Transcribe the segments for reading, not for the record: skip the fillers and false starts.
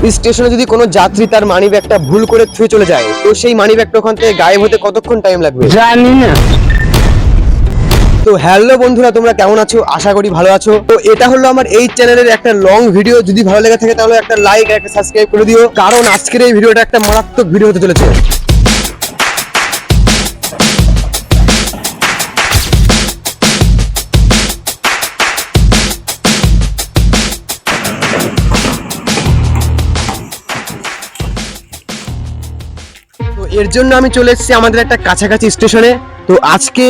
স্টেশনে যদি কোনো যাত্রী তার মানি ব্যাগটা ভুল করে থুয়ে চলে যায়, তো সেই মানি ব্যাগটা ওখান থেকে গায়েব হতে কতক্ষণ টাইম লাগবে? জানি না। তো হ্যালো বন্ধুরা, তোমরা কেমন আছো? আশা করি ভালো আছো। তো এটা হলো আমার এই চ্যানেলের একটা লং ভিডিও। যদি ভালো লেগে থাকে তাহলে একটা লাইক আর একটা সাবস্ক্রাইব করে দিও, কারণ আজকের এই ভিডিওটা একটা মারাত্মক ভিডিও হতে চলেছে। তো এর জন্য আমি চলে এসেছি আমাদের একটা কাছাকাছি স্টেশনে। তো আজকে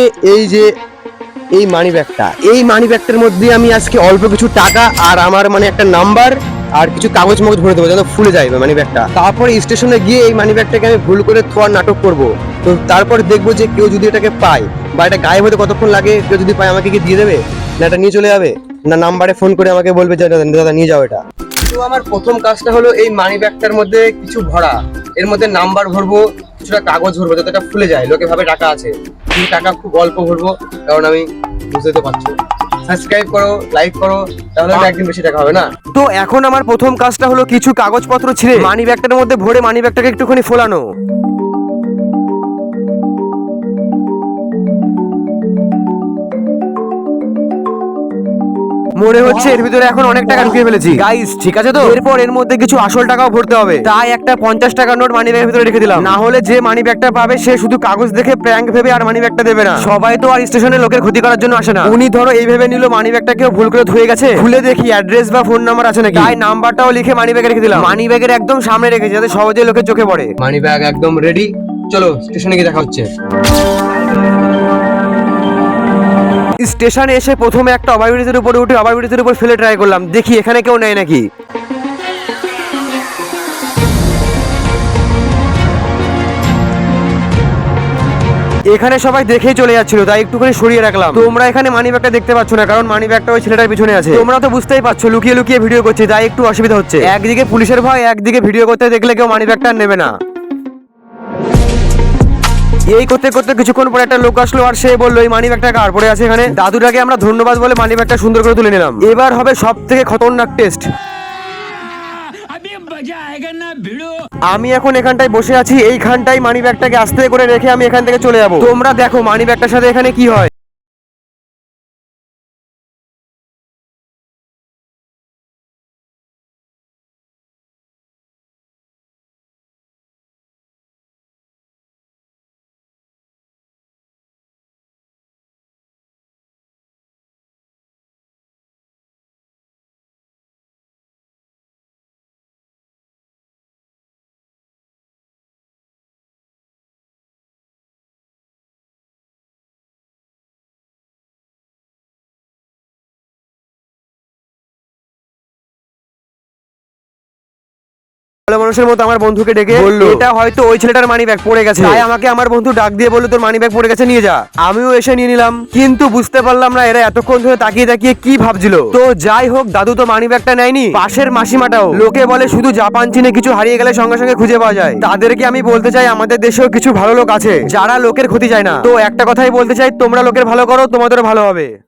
এই মানি ব্যাগটার মধ্যে আমি আজকে অল্প কিছু টাকা আর আমার মানে একটা নাম্বার আর কিছু কাগজ মাগজ ভরে দেবো, যেন ফুলে যায় মানি ব্যাগটা। তারপরে স্টেশনে গিয়ে এই মানি ব্যাগটাকে আমি ভুল করে থোয়ার নাটক করব। তো তারপর দেখবো যে কেউ যদি এটাকে পায় বা এটা গায়েব হতে কতক্ষণ লাগে, কেউ যদি পায় আমাকে কি দিয়ে দেবে, না এটা নিয়ে চলে যাবে, না নাম্বারে ফোন করে আমাকে বলবে যে দাদা নিয়ে যাও এটা। তো আমার প্রথম কাজটা হলো এই মানি ব্যাগটার মধ্যে কিছু ভরা, এর মধ্যে নাম্বার ভরবো, কিছুটা কাগজ ভরবো যাতে এটা ফুলে যায়, লোকে ভাবে টাকা আছে। কিন্তু টাকা খুব অল্প ভরবো, কারণ আমি বুঝতে তো পারছো। সাবস্ক্রাইব করো, লাইক করো, তাহলে একদিন বেশি টাকা হবে না। তো এখন আমার প্রথম কাজটা হলো কিছু কাগজপত্র ছিঁড়ে মানি ব্যাগটার মধ্যে ভরে মানি ব্যাগটাকে একটুখানি ফোলানো। মনে হচ্ছে এর ভিতরে এখন অনেক টাকা ঢুকিয়ে ফেলেছি। গাইস ঠিক আছে তো? এরপর এর মধ্যে কিছু আসল টাকাও ভরতে হবে, তাই একটা 50 টাকার নোট মানি ব্যাগের ভিতরে রেখে দিলাম। না হলে যে মানি ব্যাগটা পাবে সে শুধু কাগজ দেখে প্র্যাঙ্ক ভেবে আর মানি ব্যাগটা দেবে না। সবাই তো আর স্টেশনে লোকের ক্ষতি করার জন্য আসে না। উনি ধরো এই ভেবে নিল মানি ব্যাগটা কেউ ভুল করে ধুয়ে গেছে, খুলে দেখি অ্যাড্রেস বা ফোন নাম্বার আছে নাকি, তাই নাম্বারটাও লিখে মানি ব্যাগে রেখে দিলাম। মানি ব্যাগের একদম সামনে রেখেছি যাতে সহজে লোকের চোখে পড়ে। মানি ব্যাগ একদম রেডি, চলো স্টেশনে গিয়ে দেখা হচ্ছে। স্টেশনে এসে প্রথমে একটা ওভারব্রিজের উপরে উঠে ওভারব্রিজের উপর ফেলে ট্রাই করলাম, দেখি এখানে কেউ নেয় নাকি। এখানে সবাই দেখেই চলে যাচ্ছিল, তাই একটুখানি সরিয়ে রাখলাম। তোমরা এখানে মানি ব্যাগটা দেখতে পাচ্ছ না, কারণ মানি ব্যাগটা ওই ছেলেটার পিছনে আছে। তোমরা তো বুঝতেই পারছো লুকিয়ে লুকিয়ে ভিডিও করছি, তাই একটু অসুবিধা হচ্ছে। একদিকে পুলিশের ভয়, একদিকে ভিডিও করতে দেখলে কেউ মানি ব্যাগটা নেবে না। এই করতে করতে কিছুক্ষণ পরে একটা লোক আসলো আর সে বললো এই মানি ব্যাগটা কার পড়ে আছে এখানে। দাদুটাকে আমরা ধন্যবাদ বলে মানি ব্যাগটা সুন্দর করে তুলে নিলাম। এবার হবে সব থেকে খতরনাক টেস্ট। আমি এখন এখানটায় বসে আছি, এইখানটায় মানি ব্যাগটাকে আস্তে করে রেখে আমি এখান থেকে চলে যাবো। তোমরা দেখো মানি ব্যাগটার সাথে এখানে কি হয়। ভালো মানুষের মতো আমার বন্ধুকে ডেকে বললো এটা হয়তো ওই ছেলেটার মানি ব্যাগ পড়ে গেছে, তাই আমাকে আমার বন্ধু ডাক দিয়ে বললো তোর মানি ব্যাগ পড়ে গেছে নিয়ে যা। আমিও এসে নিয়ে নিলাম, কিন্তু বুঝতে পারলাম না এরা এতক্ষণ ধরে তাকিয়ে তাকিয়ে কি ভাবছিল। তো যাই হোক, দাদু তো মানি ব্যাগটা নেয়নি, পাশের মাসিমাটাও। লোকে বলে শুধু জাপান চীনে কিছু হারিয়ে গেলে সঙ্গে সঙ্গে খুঁজে পাওয়া যায়। তাদেরকে আমি বলতে চাই আমাদের দেশেও কিছু ভালো লোক আছে যারা লোকের ক্ষতি চায় না। তো একটা কথাই বলতে চাই, তোমরা লোকের ভালো করো, তোমাদের ভালো হবে।